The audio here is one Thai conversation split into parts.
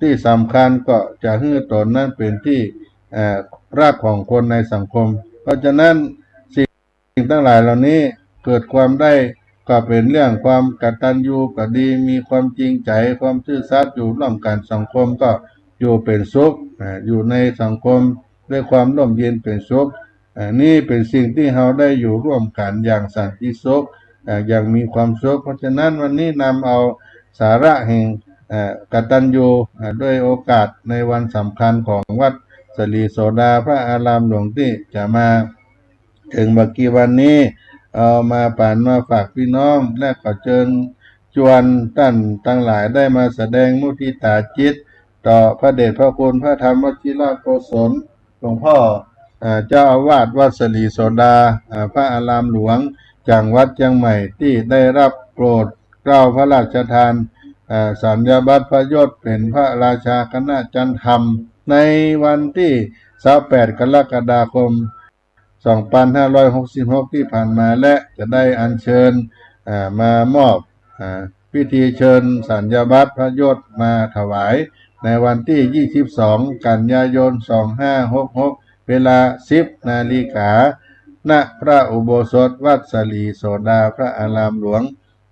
ที่สำคัญก็จะให้ตนนั้นเป็นที่รากของคนในสังคมเพราะฉะนั้นสิ่งทั้งหลายเหล่านี้เกิดความได้ก็เป็นเรื่องความกตัญญูก็ดีมีความจริงใจความซื่อสัตย์อยู่ร่วมกันสังคมก็อยู่เป็นสุขอยู่ในสังคมด้วยความร่มเย็นเป็นสุขนี่เป็นสิ่งที่เราได้อยู่ร่วมกันอย่างสันติสุขอย่างมีความสุขเพราะฉะนั้นวันนี้นำเอาสาระแห่งกตัญญูด้วยโอกาสในวันสำคัญของวัดสลีโสดาพระอารามหลวงที่จะมาถึงเมื่อกี้วันนี้เอามาป่านมาฝากพี่น้องและขอเชิญชวนท่านทั้งหลายได้มาแสดงมุทิตาจิตต่อพระเดชพระคุณพระธรรมวชิรโกศลหลวงพ่อเจ้าอาวาสวัดสลีโสดาพระอารามหลวงจังหวัดเชียงใหม่ที่ได้รับโปรดเกล้าพระราชทานสัญญาบัตรพระยศเป็นพระราชาคณะจันทธรรมในวันที่28 กรกฎาคม 2566 ที่ผ่านมาและจะได้อัญเชิญมามอบพิธีเชิญสัญญาบัตรพระยศมาถวายในวันที่ 22 กันยายน 2566 เวลา 10 นาฬิกาณพระอุโบสถวัดสลีโสดาพระอารามหลวง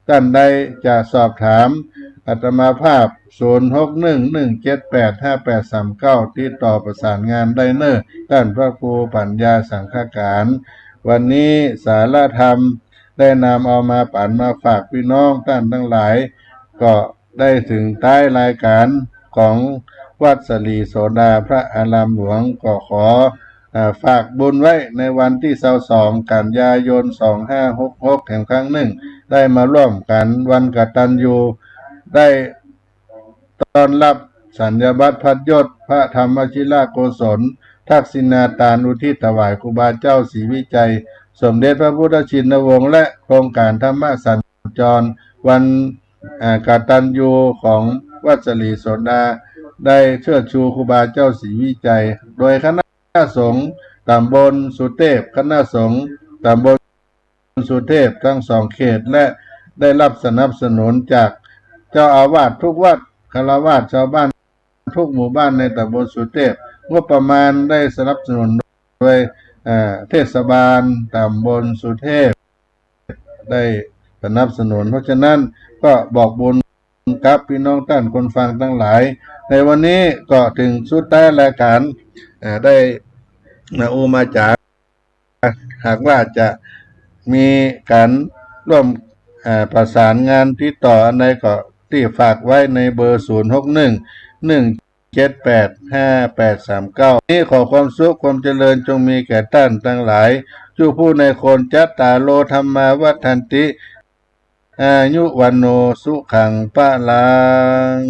ท่านใดจะสอบถามอาตมาภาพ 0611785839 ติดต่อประสานงานได้เน้อท่านพระครูปัญญาสังฆการวันนี้สาระธรรมได้นำเอามาปั่นมาฝากพี่น้องท่านทั้งหลายก็ได้ถึงท้ายรายการของวัดสลีโสดาพระอารามหลวงก็ขอฝากบุญไว้ในวันที่22 กันยายน 2566 แห่งครั้งหนึ่งได้มาร่วมกันวันกตัญญูได้ต้อนรับสัญญาบัตรพระยศพระธรรมวชิรโกศลทักษิณาตานุทิศถวายครูบาเจ้าศรีวิจัยสมเด็จพระพุทธชินวงศ์และโครงการธรรมสัญจรวันกตัญญูของวัดสลีโสดาได้เชิดชูครูบาเจ้าศรีวิจัยโดยคณะสงฆ์ตำบลสุเทพคณะสงฆ์ตำบลสุเทพทั้งสองเขตและได้รับสนับสนุนจากเจ้าอาวาสทุกวัดฆราวาสชาวบ้านทุกหมู่บ้านในตำบลสุเทพงบประมาณได้สนับสนุนโดยเทศบาลตำบลสุเทพได้สนับสนุนเพราะฉะนั้นก็บอกบุญกับพี่น้องท่านคนฟังทั้งหลายในวันนี้ก็ถึงสุดท้ายรายการได้อุมาจาหากว่าจะมีการร่วมประสานงานที่ต่ออันใดก็ที่ฝากไว้ในเบอร์ 0611785839 นี้ขอความสุขความเจริญจงมีแก่ท่านทั้งหลายจูผู้ในคนจัตตาโลธรรมาวัฏันติอายุวันโนสุขังปะลัง